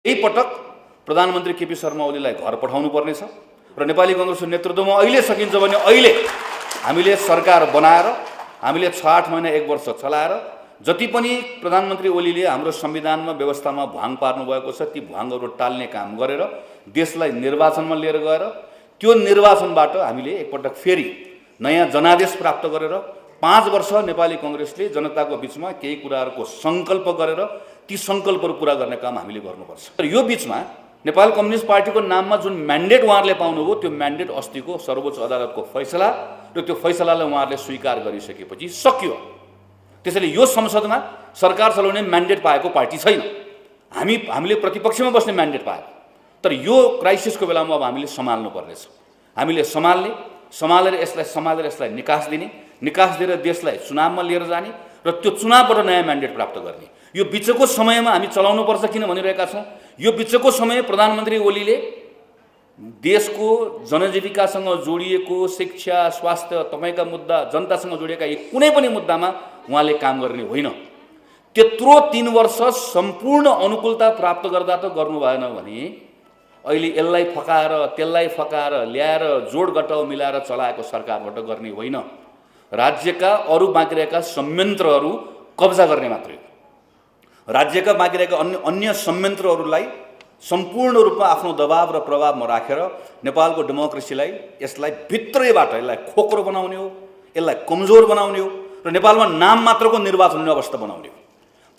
यही पटक प्रधानमन्त्री केपी शर्मा ओलीलाई घर पठाउनु पर्नेछ र नेपाली कांग्रेसको नेतृत्वमा अहिले सकिन्छ भने अहिले हामीले सरकार बनाएर हामीले 6-8 महिना 1 वर्ष चलाएर जति पनि प्रधानमन्त्री ओलीले हाम्रो संविधानमा व्यवस्थामा भ्वाङ पार्नु भएको छ ती भ्वाङहरू टाल्ने काम गरेर देशलाई निर्वाचनमा लिएर गएर त्यो निर्वाचनबाट हामीले एकपटक फेरि नयाँ जनादेश प्राप्त गरेर 5 वर्ष नेपाली कांग्रेसले जनताको बीचमा केही कुराहरूको संकल्प गरेर ती संकल्पहरू पूरा गर्ने काम हामीले गर्नुपर्छ। तर यो बीचमा नेपाल कम्युनिस्ट पार्टीको नाममा जुन म्यान्डेट उहाँहरूले पाउनुभयो त्यो म्यान्डेट अस्तिको सर्वोच्च अदालतको फैसला र त्यो फैसलालाई उहाँहरूले स्वीकार गरिसकेपछि सकियो। त्यसैले यो संसदमा सरकार चलाउने म्यान्डेट पाएको पार्टी छैन। हामीले प्रतिपक्षमा बस्ने म्यान्डेट पाएको। तर यो क्राइसिसको बेलामा अब हामीले सम्हाल्नु पर्नेछ। हामीले सम्हालेर यसलाई निकास दिएर देशलाई चुनावमा लिएर जाने र त्यो चुनावबाट नयाँ म्यान्डेट प्राप्त गर्ने। यो बिचको समयमा हामी चलाउनु पर्छ किन भनिरहेका छौँ। यो बिचको समय प्रधानमन्त्री ओलीले देशको जनजीविकासँग जोडिएको शिक्षा स्वास्थ्य तपाईका मुद्दा जनतासँग जोडिएका कुनै पनि मुद्दामा उहाँले काम गर्ने होइन। त्यत्रो 3 वर्ष सम्पूर्ण अनुकूलता प्राप्त गर्दा त गर्नु भएन भने अहिले यसलाई फकाएर त्यसलाई फकाएर ल्याएर जोड घटाउ मिलाएर चलाएको सरकारबाट गर्ने होइन। राज्यका अरू बाँकी रहेका संयन्त्रहरू कब्जा गर्ने मात्रै हो। राज्यका बाँकी रहेका अन्य संयन्त्रहरूलाई सम्पूर्ण रूपमा आफ्नो दबाव र प्रभावमा राखेर नेपालको डेमोक्रेसीलाई यसलाई भित्रैबाट यसलाई खोक्रो बनाउने हो, यसलाई कमजोर बनाउने हो र नेपालमा नाम मात्रको निर्वाचन हुने अवस्था बनाउने हो।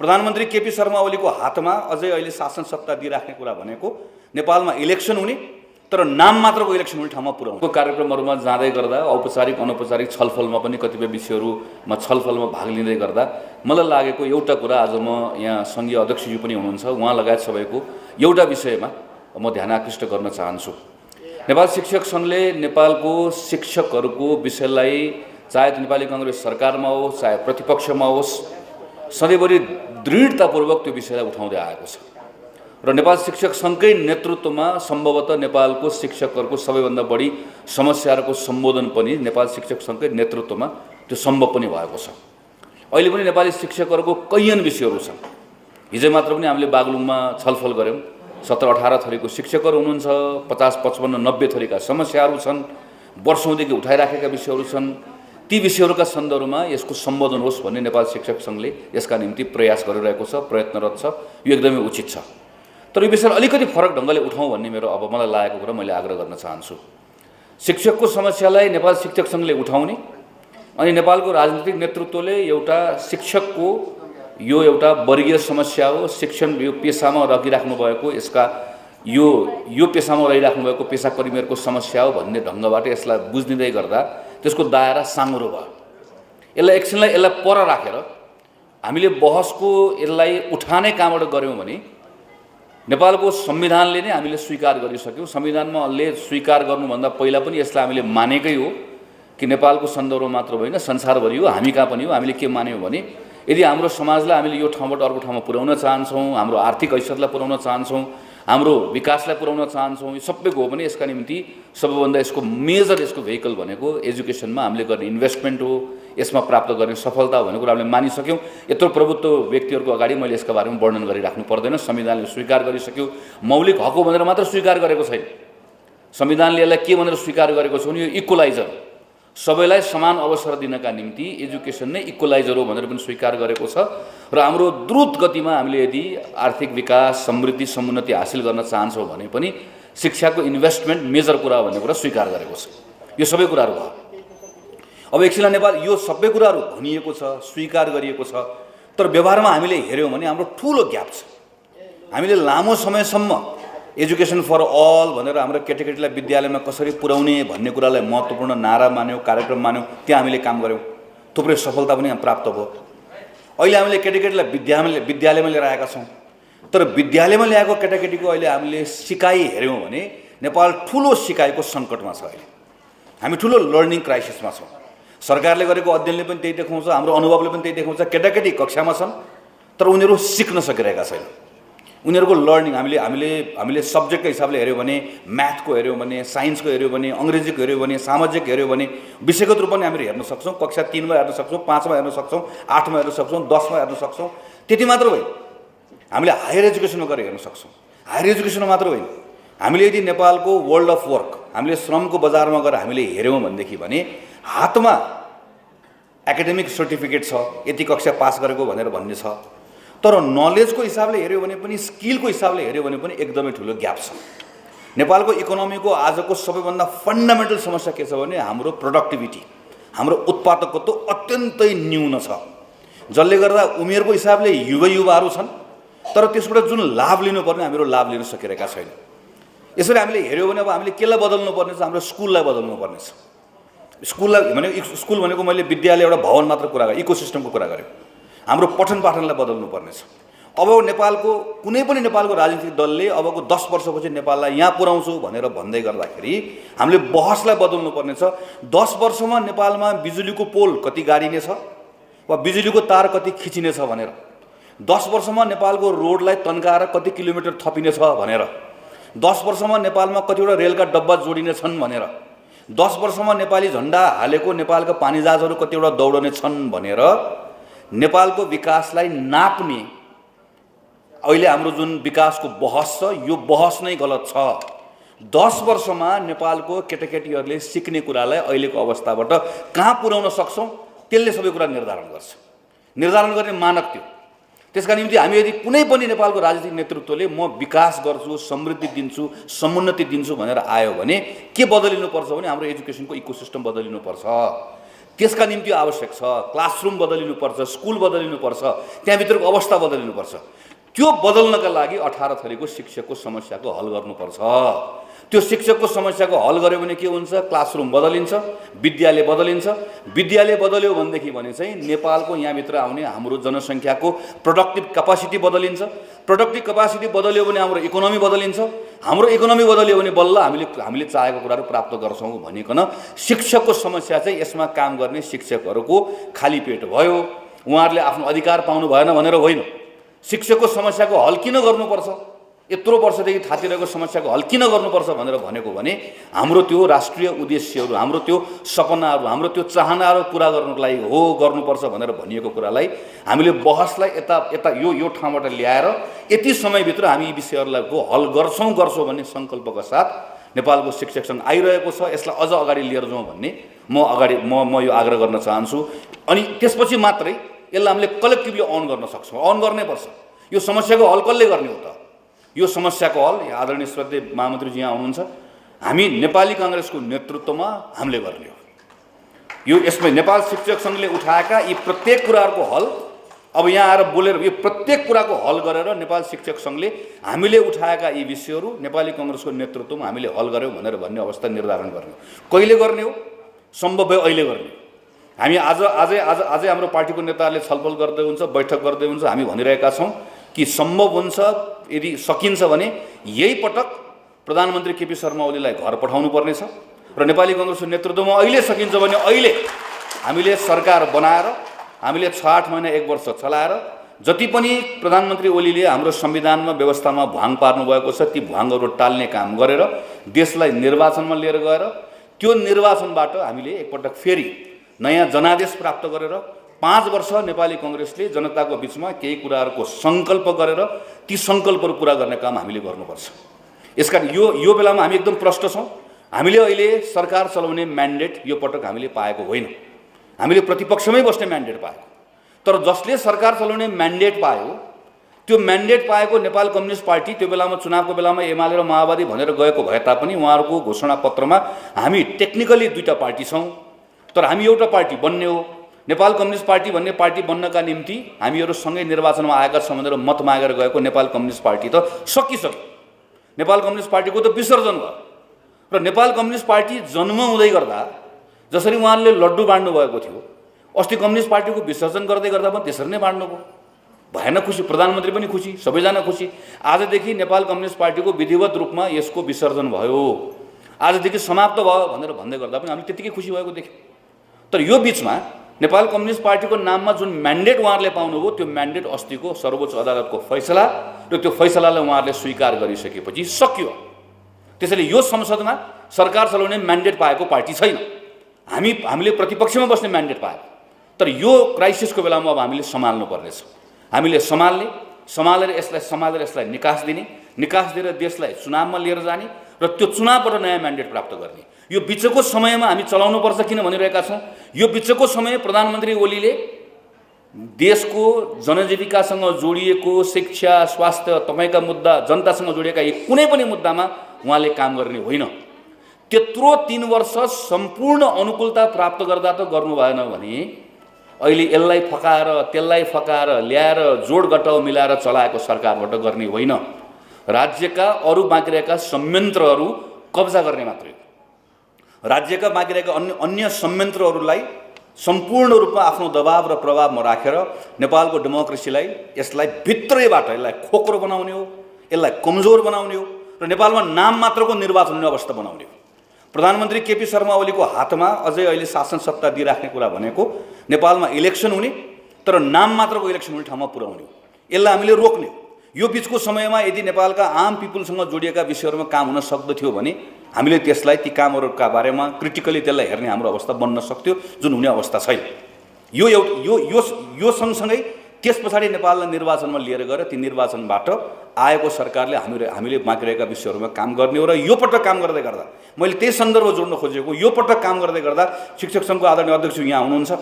प्रधानमन्त्री केपी शर्मा ओलीको हातमा अझै अहिले शासन सत्ता दिइराख्ने कुरा भनेको नेपालमा इलेक्सन हुने तर नाम मात्रको इलेक्सन हुने ठाउँमा पुर्याउनु। कार्यक्रमहरूमा जाँदै गर्दा औपचारिक अनौपचारिक छलफलमा पनि कतिपय विषयहरूमा छलफलमा भाग लिँदै गर्दा मलाई लागेको एउटा कुरा आज म यहाँ सङ्घीय अध्यक्षज्यू पनि हुनुहुन्छ उहाँ लगायत सबैको एउटा विषयमा म ध्यान आकृष्ट गर्न चाहन्छु। नेपाल शिक्षक सङ्घले नेपालको शिक्षकहरूको विषयलाई चाहे नेपाली कांग्रेस सरकारमा होस् चाहे प्रतिपक्षमा होस् सधैँभरि दृढतापूर्वक त्यो विषयलाई उठाउँदै आएको छ र नेपाल शिक्षक सङ्घकै नेतृत्वमा सम्भवतः नेपालको शिक्षकहरूको सबैभन्दा बढी समस्याहरूको सम्बोधन पनि नेपाल शिक्षक सङ्घकै नेतृत्वमा त्यो सम्भव पनि भएको छ। अहिले पनि नेपाली शिक्षकहरूको कैयन विषयहरू छन्। हिजो मात्र पनि हामीले बागलुङमा छलफल गऱ्यौँ। 17-18 थरीको शिक्षकहरू हुनुहुन्छ, 50, 55, 90 थरीका समस्याहरू छन्, वर्षौँदेखि उठाइराखेका विषयहरू छन्। ती विषयहरूका सन्दर्भमा यसको सम्बोधन होस् भन्ने नेपाल शिक्षक सङ्घले यसका निम्ति प्रयास गरिरहेको छ, प्रयत्नरत छ। यो एकदमै उचित छ। तर यो विषय अलिकति फरक ढङ्गले उठाउँ भन्ने मेरो अब मलाई लागेको कुरा मैले आग्रह गर्न चाहन्छु। शिक्षकको समस्यालाई नेपाल शिक्षक सङ्घले उठाउने अनि नेपालको राजनीतिक नेतृत्वले एउटा शिक्षकको यो एउटा वर्गीय समस्या हो, शिक्षण यो पेसामा रहिराख्नु भएको यसका यो पेसामा रहिराख्नु भएको पेसाकर्मीहरूको समस्या हो भन्ने ढङ्गबाट यसलाई बुझ्दै गर्दा त्यसको दायरा साँगुरो भयो। यसलाई पर राखेर हामीले बहसको यसलाई उठाने कहाँबाट गऱ्यौँ भने नेपालको संविधानले नै हामीले स्वीकार गरिसक्यौँ। संविधानमा स्वीकार गर्नुभन्दा पहिला पनि यसलाई हामीले मानेकै हो कि नेपालको सन्दर्भमा मात्र होइन संसारभरि हो, हामी कहाँ पनि हो। हामीले के मान्यौँ भने यदि हाम्रो समाजलाई हामीले यो ठाउँबाट अर्को ठाउँमा पुर्याउन चाहन्छौँ, हाम्रो आर्थिक हैसियतलाई पुर्याउन चाहन्छौँ, हाम्रो विकासलाई पुर्याउन चाहन्छौँ, यो सबैको हो भने यसका निम्ति सबैभन्दा यसको मेजर यसको भेहिकल भनेको एजुकेसनमा हामीले गर्ने इन्भेस्टमेन्ट हो। यसमा प्राप्त गर्ने सफलता भनेको कुरा हामीले मानिसक्यौँ। यत्रो प्रभुत्व व्यक्तिहरूको अगाडि मैले यसका बारेमा वर्णन गरिराख्नु पर्दैन। संविधानले स्वीकार गरिसक्यो। मौलिक हक हो भनेर मात्र स्वीकार गरेको छैन। संविधानले यसलाई के भनेर स्वीकार गरेको छ भने यो इक्वलाइजर, सबैलाई समान अवसर दिनका निम्ति एजुकेसन नै इक्वलाइजर हो भनेर पनि स्वीकार गरेको छ। र हाम्रो द्रुत गतिमा हामीले यदि आर्थिक विकास समृद्धि समुन्नति हासिल गर्न चाहन्छौँ भने पनि शिक्षाको इन्भेस्टमेन्ट मेजर कुरा भन्ने कुरा स्वीकार गरेको छ। यो सबै कुराहरू भयो। अब एकछिन नेपाल यो सबै कुराहरू भनिएको छ, स्वीकार गरिएको छ, तर व्यवहारमा हामीले हेऱ्यौँ भने हाम्रो ठुलो ग्याप छ। हामीले लामो समयसम्म एजुकेसन फर अल भनेर हाम्रो केटाकेटीलाई विद्यालयमा कसरी पुर्याउने भन्ने कुरालाई महत्त्वपूर्ण नारा मान्यौँ, कार्यक्रम मान्यौँ, त्यहाँ हामीले काम गऱ्यौँ, थुप्रै सफलता पनि प्राप्त भयो। अहिले हामीले केटाकेटीलाई विद्यालयमा लिएर आएका छौँ, तर विद्यालयमा ल्याएको केटाकेटीको अहिले हामीले सिकाइ हेऱ्यौँ भने नेपाल ठुलो सिकाइको सङ्कटमा छ। अहिले हामी ठुलो लर्निङ क्राइसिसमा छौँ। सरकारले गरेको अध्ययनले पनि त्यही देखाउँछ, हाम्रो अनुभवले पनि त्यही देखाउँछ। केटाकेटी कक्षामा छन् तर उनीहरू सिक्न सकिरहेका छैन। उनीहरूको लर्निङ हामीले सब्जेक्टको हिसाबले हेऱ्यौँ भने म्याथको हेऱ्यौँ भने साइन्सको हेऱ्यौँ भने अङ्ग्रेजीको हेऱ्यौँ भने सामाजिक हेऱ्यौँ भने विषयगत रूपमा हामीले हेर्न सक्छौँ। कक्षा 3मा हेर्न सक्छौँ, 5मा हेर्न सक्छौँ, 8मा हेर्न सक्छौँ, 10मा हेर्न सक्छौँ। त्यति मात्र होइन, हामीले हायर एजुकेसनमा गएर हेर्न सक्छौँ। हायर एजुकेसनमा मात्र होइन, हामीले यदि नेपालको वर्ल्ड अफ वर्क हामीले श्रमको बजारमा गएर हामीले हेऱ्यौँ भनेदेखि भने हातमा एकाडेमिक सर्टिफिकेट छ, यति कक्षा पास गरेको भनेर भन्ने छ, तर नलेजको हिसाबले हेऱ्यो भने पनि, स्किलको हिसाबले हेऱ्यो भने पनि एकदमै ठुलो ग्याप छ। नेपालको इकोनोमीको आजको सबैभन्दा फन्डामेन्टल समस्या के छ भने हाम्रो प्रोडक्टिभिटी, हाम्रो उत्पादकत्व अत्यन्तै न्यून छ, जसले गर्दा उमेरको हिसाबले युवाहरू छन् तर त्यसबाट जुन लाभ लिनुपर्ने हामीहरू लाभ लिन सकिरहेका छैन। यसरी हामीले हेऱ्यौँ भने अब हामीले केलाई बदल्नु पर्ने छ? हाम्रो स्कुललाई बदल्नु पर्ने छ। स्कुल भनेको मैले विद्यालय एउटा भवन मात्र कुरा गरेँ, इकोसिस्टमको कुरा गरेँ। हाम्रो पठन पाठनलाई बदल्नु पर्ने छ। अब नेपालको कुनै पनि नेपालको राजनीतिक दलले अबको 10 वर्षपछि नेपाललाई यहाँ पुर्याउँछु भनेर भन्दै गर्दाखेरि हामीले बहसलाई बदल्नु पर्ने छ। 10 वर्षमा नेपालमा बिजुलीको पोल कति गाडिने छ वा बिजुलीको तार कति खिचिने छ भनेर, 10 वर्षमा नेपालको रोडलाई तन्काएर कति किलोमिटर थपिने छ भनेर, 10 वर्षमा नेपालमा कतिवटा रेलका डब्बा जोडिने छन् भनेर, 10 वर्षमा नेपाली झन्डा हालेको नेपालका पानीजहाजहरू कतिवटा दौडने छन् भनेर नेपालको विकासलाई नाप्ने अहिले हाम्रो जुन विकासको बहस छ, यो बहस नै गलत छ। 10 वर्षमा नेपालको केटाकेटीहरूले सिक्ने कुरालाई अहिलेको अवस्थाबाट कहाँ पुर्याउन सक्छौँ त्यसले सबै कुरा निर्धारण गर्छ। निर्धारण गर्ने मानक त्यो। त्यसका निम्ति हामी यदि कुनै पनि नेपालको राजनीतिक नेतृत्वले म विकास गर्छु, समृद्धि दिन्छु, समुन्नति दिन्छु भनेर आयो भने के बदलिनुपर्छ भने हाम्रो एजुकेसनको इकोसिस्टम बदलिनुपर्छ। त्यसका निम्ति आवश्यक छ क्लासरुम बदलिनुपर्छ, स्कुल बदलिनुपर्छ, त्यहाँभित्रको अवस्था बदलिनुपर्छ। त्यो बदल्नका लागि 18 थरीको शिक्षकको समस्याको हल गर्नुपर्छ। त्यो शिक्षकको समस्याको हल गर्यो भने के हुन्छ? क्लासरुम बदलिन्छ, विद्यालय बदलिन्छ। विद्यालय बदल्यो भनेदेखि भने चाहिँ नेपालको यहाँभित्र आउने हाम्रो जनसङ्ख्याको प्रोडक्टिभ क्यापासिटी बदलिन्छ। प्रोडक्टिभ क्यापासिटी बदल्यो भने हाम्रो इकोनोमी बदलिन्छ। हाम्रो इकोनोमी बदल्यो भने बल्ल हामीले चाहेको कुराहरू प्राप्त गर्छौँ भनिकन शिक्षकको समस्या चाहिँ यसमा काम गर्ने शिक्षकहरूको खाली पेट भयो, उहाँहरूले आफ्नो अधिकार पाउनु भएन भनेर होइन। शिक्षकको समस्याको हल किन गर्नुपर्छ, यत्रो वर्षदेखि थातिरहेको समस्याको हल किन गर्नुपर्छ भनेर भनेको भने हाम्रो त्यो राष्ट्रिय उद्देश्यहरू, हाम्रो त्यो सपनाहरू, हाम्रो त्यो चाहनाहरू पुरा गर्नुको लागि हो गर्नुपर्छ भनेर भनिएको कुरालाई हामीले बहसलाई यता यो ठाउँबाट ल्याएर यति समयभित्र हामी यी विषयहरूलाई हल गर्छौँ भन्ने सङ्कल्पका साथ नेपालको शिक्षक सङ्घ आइरहेको छ। यसलाई अझ अगाडि लिएर जाउँ भन्ने म यो आग्रह गर्न चाहन्छु। अनि त्यसपछि मात्रै यसलाई हामीले कलेक्टिभली अन गर्न सक्छौँ। अन गर्नै पर्छ। यो समस्याको हल कसले गर्ने हो त? यो समस्याको हल आदरणीय श्रद्धेय महामन्त्रीजी यहाँ हुनुहुन्छ, हामी नेपाली काङ्ग्रेसको नेतृत्वमा हामीले गर्ने हो। यो यसमा नेपाल शिक्षक सङ्घले उठाएका यी प्रत्येक कुराहरूको हल अब यहाँ आएर बोलेर यो प्रत्येक कुराको हल गरेर नेपाल शिक्षक सङ्घले हामीले उठाएका यी विषयहरू नेपाली काङ्ग्रेसको नेतृत्वमा हामीले हल गऱ्यौँ भनेर भन्ने अवस्था निर्धारण गर्ने हो। कहिले गर्ने हो? सम्भव भयो अहिले गर्ने। हामी आजै हाम्रो पार्टीको नेताहरूले छलफल गर्दै हुन्छ, बैठक गर्दै हुन्छ। हामी भनिरहेका छौँ कि सम्भव हुन्छ यदि सकिन्छ भने यही पटक प्रधानमन्त्री केपी शर्मा ओलीलाई घर पठाउनु पर्नेछ र नेपाली काङ्ग्रेसको नेतृत्वमा अहिले सकिन्छ भने अहिले हामीले सरकार बनाएर हामीले 6-8 महिना 1 वर्ष चलाएर जति पनि प्रधानमन्त्री ओलीले हाम्रो संविधानमा व्यवस्थामा भ्वाङ पार्नु भएको छ ती भ्वाङहरू टाल्ने काम गरेर देशलाई निर्वाचनमा लिएर गएर त्यो निर्वाचनबाट हामीले एकपटक फेरि नयाँ जनादेश प्राप्त गरेर 5 वर्ष नेपाली काङ्ग्रेसले जनताको बीचमा केही कुराहरूको सङ्कल्प गरेर ती सङ्कल्पहरू पुरा गर्ने काम हामीले गर्नुपर्छ। यसकारण यो बेलामा हामी एकदम प्रष्ट छौँ। हामीले अहिले सरकार चलाउने म्यान्डेट यो पटक हामीले पाएको होइन। हामीले प्रतिपक्षमै बस्ने म्यान्डेट पाएको। तर जसले सरकार चलाउने म्यान्डेट पायो त्यो म्यान्डेट पाएको नेपाल कम्युनिस्ट पार्टी त्यो बेलामा चुनावको बेलामा एमाले र माओवादी भनेर गएको भए तापनि उहाँहरूको घोषणापत्रमा हामी टेक्निकली 2टा पार्टी छौँ तर हामी एउटा पार्टी बन्ने हो। नेपाल कम्युनिस्ट पार्टी भन्ने पार्टी बन्नका निम्ति हामीहरू सँगै निर्वाचनमा आएका छौँ भनेर मत मागेर गएको नेपाल कम्युनिस्ट पार्टी त सकिसक्यो। नेपाल कम्युनिस्ट पार्टीको त विसर्जन भयो र नेपाल कम्युनिस्ट पार्टी जन्म हुँदै गर्दा जसरी उहाँहरूले लड्डु बाँड्नु भएको थियो अस्ति कम्युनिस्ट पार्टीको विसर्जन गर्दै गर्दा पनि त्यसरी नै बाँड्नुभयो। भएन खुसी, प्रधानमन्त्री पनि खुसी, सबैजना खुसी। आजदेखि नेपाल कम्युनिस्ट पार्टीको विधिवत रूपमा यसको विसर्जन भयो, आजदेखि समाप्त भयो भनेर भन्दै गर्दा पनि हामीले त्यतिकै खुसी भएको देख्यौँ। तर यो बिचमा नेपाल कम्युनिस्ट पार्टीको नाममा जुन म्यान्डेट उहाँहरूले पाउनुभयो त्यो म्यान्डेट अस्तिको सर्वोच्च अदालतको फैसला र त्यो फैसलालाई उहाँहरूले स्वीकार गरिसकेपछि सकियो। त्यसैले यो संसदमा सरकार चलाउने म्यान्डेट पाएको पार्टी छैन। हामीले प्रतिपक्षमा बस्ने म्यान्डेट पाएको। तर यो क्राइसिसको बेलामा अब हामीले सम्हाल्नु पर्नेछ। हामीले सम्हालेर यसलाई निकास दिने, निकास दिएर देशलाई चुनावमा लिएर जाने र त्यो चुनावबाट नयाँ म्यान्डेट प्राप्त गर्ने। यो बिचको समयमा हामी चलाउनुपर्छ किन भनिरहेका छौँ। यो बिचको समय प्रधानमन्त्री ओलीले देशको जनजीविकासँग जोडिएको शिक्षा, स्वास्थ्य, तपाईँका मुद्दा, जनतासँग जोडिएका कुनै पनि मुद्दामा उहाँले काम गर्ने होइन। त्यत्रो 3 वर्ष सम्पूर्ण अनुकूलता प्राप्त गर्दा त गर्नु भएन भने अहिले यसलाई फकाएर त्यसलाई फकाएर ल्याएर जोडघटाउ मिलाएर चलाएको सरकारबाट गर्ने होइन। राज्यका अरू बाँकी रहेका संयन्त्रहरू कब्जा गर्ने मात्रै हो। राज्यका बाँकी रहेका अन्य संयन्त्रहरूलाई सम्पूर्ण रूपमा आफ्नो दबाव र प्रभावमा राखेर नेपालको डेमोक्रेसीलाई यसलाई भित्रैबाट यसलाई खोक्रो बनाउने हो, यसलाई कमजोर बनाउने हो र नेपालमा नाम मात्रको निर्वाचन हुने अवस्था बनाउने हो। प्रधानमन्त्री केपी शर्मा ओलीको हातमा अझै अहिले शासन सत्ता दिइराख्ने कुरा भनेको नेपालमा इलेक्सन हुने तर नाम मात्रको इलेक्सन हुने ठाउँमा पुर्याउने हो। यसलाई हामीले रोक्ने हो। यो बिचको समयमा यदि नेपालका आम पिपुलसँग जोडिएका विषयहरूमा काम हुन सक्दथ्यो भने हामीले त्यसलाई ती कामहरूका बारेमा क्रिटिकली त्यसलाई हेर्ने हाम्रो अवस्था बन्न सक्थ्यो, जुन हुने अवस्था छैन। यो सँगसँगै त्यस पछाडि नेपाललाई निर्वाचनमा लिएर गएर ती निर्वाचनबाट आएको सरकारले हामीले बाँकी रहेका विषयहरूमा काम गर्ने हो। र यो पटक काम गर्दै गर्दा मैले त्यही सन्दर्भ जोड्न खोजेको, यो पटक काम गर्दै गर्दा शिक्षक सङ्घको आदरणीय अध्यक्ष यहाँ हुनुहुन्छ,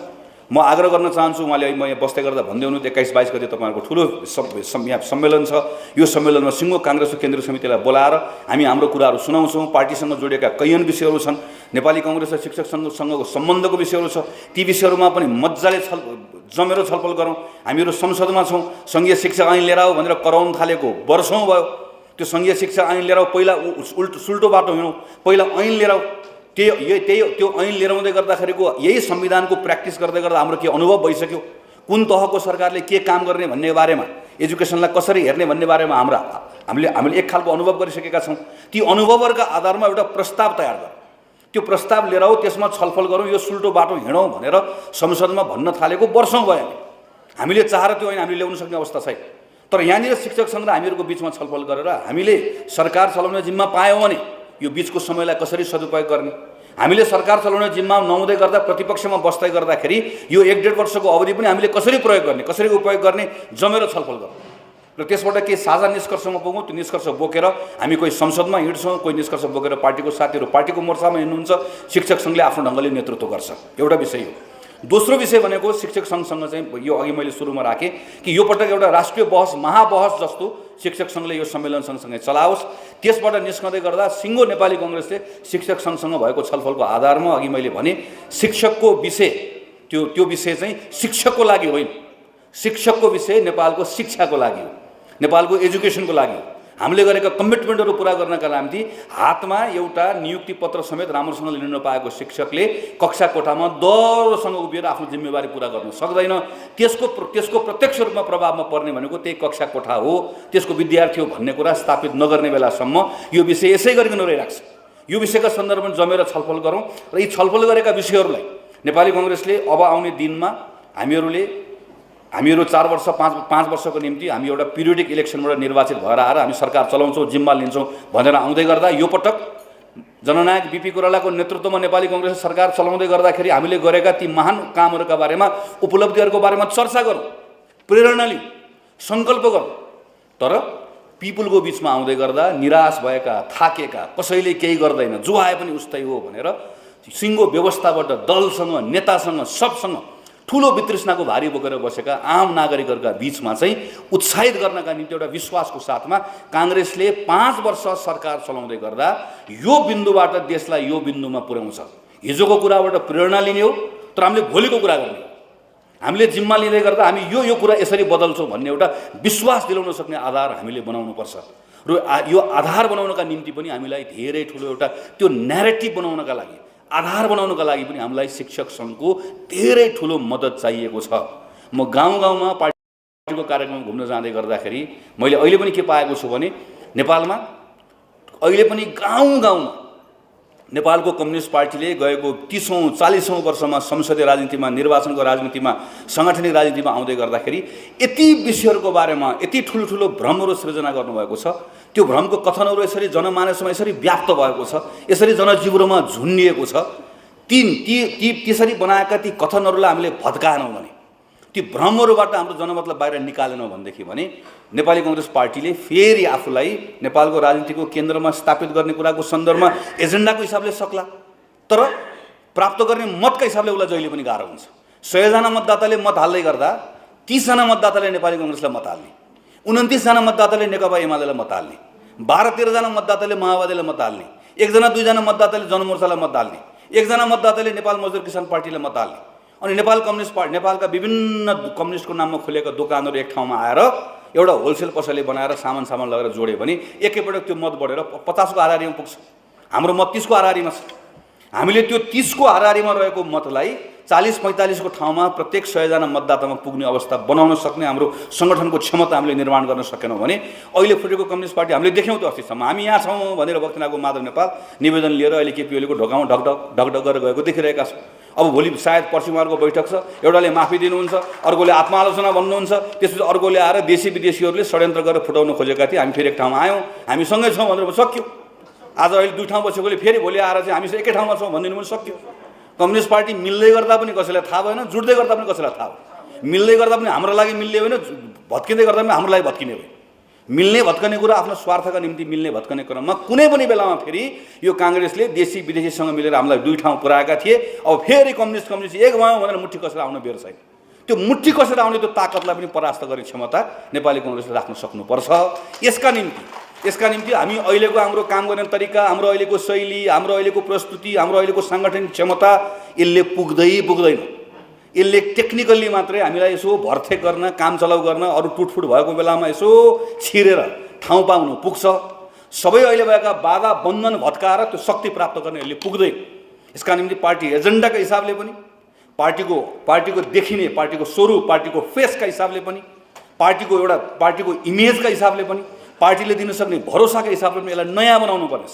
म आग्रह गर्न चाहन्छु। उहाँले म यहाँ बस्दै गर्दा भन्दै हुनु 21-22 गते तपाईँहरूको ठुलो यहाँ सम्मेलन छ। यो सम्मेलनमा सिङ्गो काङ्ग्रेसको केन्द्रीय समितिलाई बोलाएर हामी हाम्रो कुराहरू सुनाउँछौँ। पार्टीसँग जोडिएका कैयन विषयहरू छन्, नेपाली कङ्ग्रेस र शिक्षक सङ्घको सम्बन्धको विषयहरू छ, ती विषयहरूमा पनि मजाले जमेर छलफल गरौँ। हामीहरू संसदमा छौँ। सङ्घीय शिक्षा ऐन लिएर आऊ भनेर कराउन थालेको वर्षौँ भयो। त्यो सङ्घीय शिक्षा ऐन लिएर आऊ, पहिला सुल्टो बाटो हिँडौँ, पहिला ऐन लिएर आऊ। त्यो ऐन लिएर आउँदै गर्दाखेरिको यही संविधानको प्र्याक्टिस गर्दै गर्दा हाम्रो के अनुभव भइसक्यो। कुन तहको सरकारले के काम गर्ने भन्ने बारेमा, एजुकेसनलाई कसरी हेर्ने भन्ने बारेमा हामीले एक खालको अनुभव गरिसकेका छौँ। ती अनुभवहरूका आधारमा एउटा प्रस्ताव तयार गरौँ, त्यो प्रस्ताव लिएर आऊ, त्यसमा छलफल गरौँ। यो सुल्टो बाटो हिँडौँ भनेर संसदमा भन्न थालेको वर्षौँ भयो। हामीले चाहेर त्यो ऐन हामीले ल्याउन सक्ने अवस्था छैन। तर यहाँनिर शिक्षक सङ्घ र हामीहरूको बिचमा छलफल गरेर हामीले सरकार चलाउने जिम्मा पायौँ भने यो बिचको समयलाई कसरी सदुपयोग गर्ने। हामीले सरकार चलाउने जिम्मा नहुँदै गर्दा प्रतिपक्षमा बस्दै गर्दाखेरि यो 1-1.5 वर्षको अवधि पनि हामीले कसरी प्रयोग गर्ने, कसरी उपयोग गर्ने, जमेर छलफल गरौँ र त्यसबाट के साझा निष्कर्षमा पुगौँ। त्यो निष्कर्ष बोकेर हामी कोही संसदमा हिँड्छौँ, कोही निष्कर्ष बोकेर पार्टीको साथीहरू पार्टीको मोर्चामा हिँड्नुहुन्छ, शिक्षक सङ्घले आफ्नो ढङ्गले नेतृत्व गर्छ। एउटा विषय हो। दोस्रो विषय भनेको शिक्षक सङ्घसँग चाहिँ यो अघि मैले सुरुमा राखेँ कि यो पटक एउटा राष्ट्रिय बहस, महाबहस जस्तो शिक्षक सङ्घले यो सम्मेलन सँगसँगै चलाओस्। त्यसबाट निस्कँदै गर्दा सिङ्गो नेपाली कङ्ग्रेसले शिक्षक सङ्घसँग भएको छलफलको आधारमा अघि मैले भने शिक्षकको विषय त्यो विषय चाहिँ शिक्षकको लागि होइन, शिक्षकको विषय नेपालको शिक्षाको लागि हो, नेपालको एजुकेसनको लागि हो। हामीले गरेका कमिटमेन्टहरू पुरा गर्नका लागि हातमा एउटा नियुक्ति पत्र समेत राम्रोसँग लिन नपाएको शिक्षकले कक्षा कोठामा डरसँग उभिएर आफ्नो जिम्मेवारी पुरा गर्न सक्दैन। त्यसको प्रत्यक्ष रूपमा प्रभावमा पर्ने भनेको त्यही कक्षा कोठा हो, त्यसको विद्यार्थी हो भन्ने कुरा स्थापित नगर्ने बेलासम्म यो विषय यसै गरिकन रहिरहेको छ। यो विषयका सन्दर्भमा जमेर छलफल गरौँ र यी छलफल गरेका विषयहरूलाई नेपाली कङ्ग्रेसले अब आउने दिनमा हामीहरू 4 वर्ष 5 वर्षको निम्ति हामी एउटा पिरियडिक इलेक्सनबाट निर्वाचित भएर आएर हामी सरकार चलाउँछौँ, जिम्मा लिन्छौँ भनेर आउँदै गर्दा यो पटक जननायक बीपी कोइरालाको नेतृत्वमा नेपाली कङ्ग्रेसले सरकार चलाउँदै गर्दाखेरि हामीले गरेका ती महान कामहरूका बारेमा, उपलब्धिहरूको बारेमा चर्चा गरौँ, प्रेरणा लिउँ, सङ्कल्प गरौँ। तर पिपुलको बिचमा आउँदै गर्दा निराश भएका, थाकेका, कसैले केही गर्दैन, जो आए पनि उस्तै हो भनेर सिङ्गो व्यवस्थाबाट दलसँग, नेतासँग, सबसँग ठुलो वितृष्णाको भारी बोकेर बसेका आम नागरिकहरूका बिचमा चाहिँ उत्साहित गर्नका निम्ति एउटा विश्वासको साथमा काङ्ग्रेसले 5 वर्ष सरकार चलाउँदै गर्दा यो बिन्दुबाट देशलाई यो बिन्दुमा पुर्याउँछ। हिजोको कुराबाट प्रेरणा लिने हो, तर हामीले भोलिको कुरा गर्ने हो। हामीले जिम्मा लिँदै गर्दा हामी यो कुरा यसरी बदल्छौँ भन्ने एउटा विश्वास दिलाउन सक्ने आधार हामीले बनाउनुपर्छ। र यो आधार बनाउनका निम्ति पनि हामीलाई धेरै ठुलो एउटा त्यो न्यारेटिभ बनाउनका लागि, आधार बनाउनका लागि पनि हामीलाई शिक्षक सङ्घको धेरै ठुलो मद्दत चाहिएको छ। म गाउँमा पार्टीको कार्यक्रम घुम्न जाँदै गर्दाखेरि मैले अहिले पनि के पाएको छु भने नेपालमा अहिले पनि गाउँमा नेपालको कम्युनिस्ट पार्टीले गएको 30औं-40औं वर्षमा संसदीय राजनीतिमा, निर्वाचनको राजनीतिमा, साङ्गठनिक राजनीतिमा आउँदै गर्दाखेरि यति विषयहरूको बारेमा यति ठुलो भ्रमहरू सृजना गर्नुभएको छ। त्यो भ्रमको कथनहरू यसरी जनमानसमा यसरी व्याप्त भएको छ, यसरी जनजीवनमा झुन्डिएको छ। त्यसरी बनाएका ती कथनहरूलाई हामीले भत्काएनौँ भने, ती भ्रमहरूबाट हाम्रो जनमतलाई बाहिर निकालेनौँ भनेदेखि भने नेपाली कांग्रेस पार्टीले फेरि आफूलाई नेपालको राजनीतिको केन्द्रमा स्थापित गर्ने कुराको सन्दर्भमा एजेन्डाको हिसाबले सक्ला, तर प्राप्त गर्ने मतका हिसाबले उसलाई जहिले पनि गाह्रो हुन्छ। 100 जना मतदाताले मत हाल्दै गर्दा 30 जना मतदाताले नेपाली कांग्रेसलाई मत हाल्ने, 29 जना मतदाताले नेकपा एमालेलाई मत हाल्ने, 12-13 जना मतदाताले माओवादीलाई मत हाल्ने, 1 जना 2 जना मतदाताले जनमोर्चालाई मत हाल्ने, 1 जना मतदाताले नेपाल मजदुर किसान पार्टीलाई मत हाल्ने, अनि नेपाल कम्युनिस्ट पार्टी नेपालका विभिन्न कम्युनिस्टको नाममा खोलेका दोकानहरू एक ठाउँमा आएर एउटा होलसेल पसलले बनाएर सामान लगेर जोड्यो भने एकैपटक त्यो मत बढेर 50 को हाराहारीमा पुग्छ। हाम्रो मत 30 को हाराहारीमा छ। हामीले त्यो 30 को हाराहारीमा रहेको मतलाई 40-45 को ठाउँमा प्रत्येक 100 जना मतदातामा पुग्ने अवस्था बनाउन सक्ने हाम्रो सङ्गठनको क्षमता हामीले निर्माण गर्न सकेनौँ भने अहिले फुटेको कम्युनिस्ट पार्टी हामीले देख्यौँ त अस्तिसम्म हामी यहाँ छौँ भनेर भक्तिनाको माधव नेपाल निवेदन लिएर अहिले केपी ओलीको ढोकामा ढकढक गरेर गएको देखिरहेका छौँ। अब भोलि सायद पर्सि उहाँहरूको बैठक छ, एउटाले माफी दिनुहुन्छ, अर्कोले आत्मालोचना भन्नुहुन्छ, त्यसपछि अर्कोले आएर देशी विदेशीहरूले षड्यन्त्र गरेर फुटाउन खोजेका थिए, हामी फेरि एक ठाउँमा आयौँ, हामी सँगै छौँ भनेर सक्यो। आज अहिले 2 ठाउँ बसेकोले फेरि भोलि आएर चाहिँ हामी एकै ठाउँमा छौँ भनिदिनु पनि सक्यो। कम्युनिस्ट पार्टी मिल्दै गर्दा पनि कसैलाई थाहा भएन, जुट्दै गर्दा पनि कसैलाई थाहा भयो। मिल्दै गर्दा पनि हाम्रो लागि मिल्ने होइन, भत्किँदै गर्दा पनि हाम्रो लागि भत्किने भयो। मिल्ने भत्कने कुरा आफ्नो स्वार्थका निम्ति मिल्ने भत्कने क्रममा कुनै पनि बेलामा फेरि यो काङ्ग्रेसले देशी विदेशीसँग मिलेर हामीलाई 2 ठाउँ पुर्याएका थिए। अब फेरि कम्युनिस्ट एक भयौँ भनेर मुट्ठी कसेर आउन बेर छैन। त्यो मुट्ठी कसेर आउने त्यो ताकतलाई पनि परास्त गर्ने क्षमता नेपाली कांग्रेसले राख्न सक्नुपर्छ। यसका निम्ति हामी अहिलेको हाम्रो काम गर्ने तरिका, हाम्रो अहिलेको शैली, हाम्रो अहिलेको प्रस्तुति, हाम्रो अहिलेको साङ्गठनिक क्षमता यसले पुग्दैन। यसले टेक्निकल्ली मात्रै हामीलाई यसो भर्थे गर्न, काम चलाउ गर्न, अरू टुटफुट भएको बेलामा यसो छिरेर ठाउँ पाउनु पुग्छ। सबै अहिले भएका बाधा बन्धन भत्काएर त्यो शक्ति प्राप्त गर्ने यसले पुग्दैन। यसका निम्ति पार्टी एजेन्डाका हिसाबले पनि, पार्टीको देखिने, पार्टीको स्वरूप, पार्टीको फेसका हिसाबले पनि, पार्टीको इमेजका हिसाबले पनि, पार्टीले दिन सक्ने भरोसाका हिसाबले पनि यसलाई नयाँ बनाउनु पर्नेछ।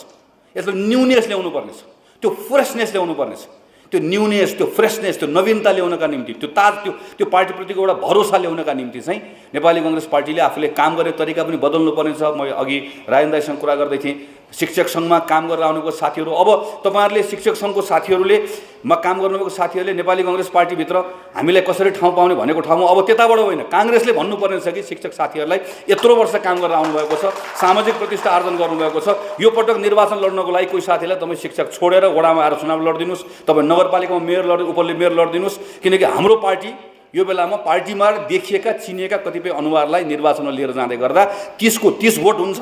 यसलाई न्युनेस ल्याउनु पर्नेछ, त्यो फ्रेसनेस ल्याउनु पर्नेछ। त्यो न्युनेस, त्यो फ्रेसनेस, त्यो नवीनता ल्याउनका निम्ति, त्यो पार्टीप्रतिको एउटा भरोसा ल्याउनका निम्ति चाहिँ नेपाली कांग्रेस पार्टीले आफूले काम गर्ने तरिका पनि बदल्नु पर्नेछ। म अघि राजेन्द्र दाइसँग कुरा गर्दै थिएँ, शिक्षक सङ्घमा काम गरेर आउनुको साथीहरू, अब तपाईँहरूले शिक्षक सङ्घको साथीहरूले काम गर्नुभएको साथीहरूले नेपाली कांग्रेस पार्टीभित्र हामीलाई कसरी ठाउँ पाउने भनेको ठाउँमा अब त्यताबाट होइन, काङ्ग्रेसले भन्नुपर्ने छ कि शिक्षक साथीहरूलाई यत्रो वर्ष काम गरेर आउनुभएको छ, सामाजिक प्रतिष्ठा आर्जन गर्नुभएको छ, यो पटक निर्वाचन लड्नको लागि कोही साथीलाई तपाईँ शिक्षक छोडेर वडामा आएर चुनाव लडिदिनुहोस्, तपाईँ नगरपालिकामा उपले मेयर लडिदिनुहोस्। किनकि हाम्रो पार्टी यो बेलामा पार्टीमा देखिएका चिनिएका कतिपय अनुहारलाई निर्वाचनमा लिएर जाँदै गर्दा 30 को 30 भोट हुन्छ।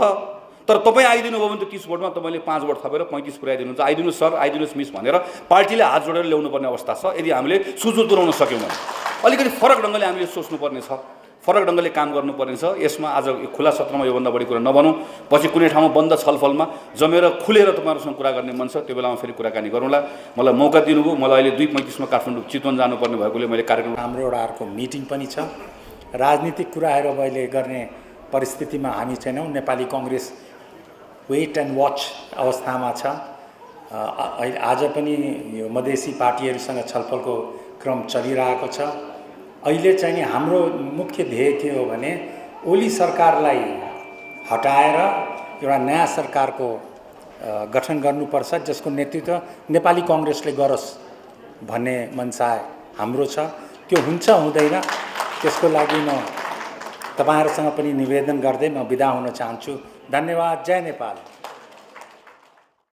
तर तपाईँ आइदिनु भयो भने त्यो 30 भोटमा तपाईँले 5 भोट थपेर 35 पुर्याइदिनुहुन्छ। आइदिनुहोस् सर, आइदिनुहोस् मिस भनेर पार्टीले हात जोडेर ल्याउनुपर्ने अवस्था छ। यदि हामीले सुझाव तुल्याउन सक्यौँ भने अलिकति फरक ढङ्गले हामीले सोच्नुपर्ने छ, फरक ढङ्गले काम गर्नुपर्ने छ। यसमा आज खुला सत्रमा योभन्दा बढी कुरा नभनौँ, पछि कुनै ठाउँमा बन्द छलफलमा जमेर खुलेर तपाईँहरूसँग कुरा गर्ने मन छ, त्यो बेलामा फेरि कुराकानी गरौँला। मलाई मौका दिनुभयो। मलाई अहिले 2:35 मा काठमाडौँ चितवन जानुपर्ने भएकोले मैले कार्यक्रम, हाम्रो एउटा अर्को मिटिङ पनि छ। राजनीतिक कुराहरू अहिले गर्ने परिस्थितिमा हामी छैनौँ। Nepali Congress wait and watch अवस्थामा छ। आज पनि यो मधेसी पार्टीहरूसँग छलफलको क्रम चलिरहेको छ। अहिले चाहिँ नि हाम्रो मुख्य ध्येय के हो भने ओली सरकारलाई हटाएर एउटा नयाँ सरकारको गठन गर्नुपर्छ, जसको नेतृत्व नेपाली कांग्रेसले गरोस् भन्ने मनसाय हाम्रो छ। त्यो हुन्छ हुँदैन त्यसको लागि म तपाईहरुसँग पनि निवेदन गर्दै म बिदा हुन चाहन्छु। धन्यवाद। जय नेपाल।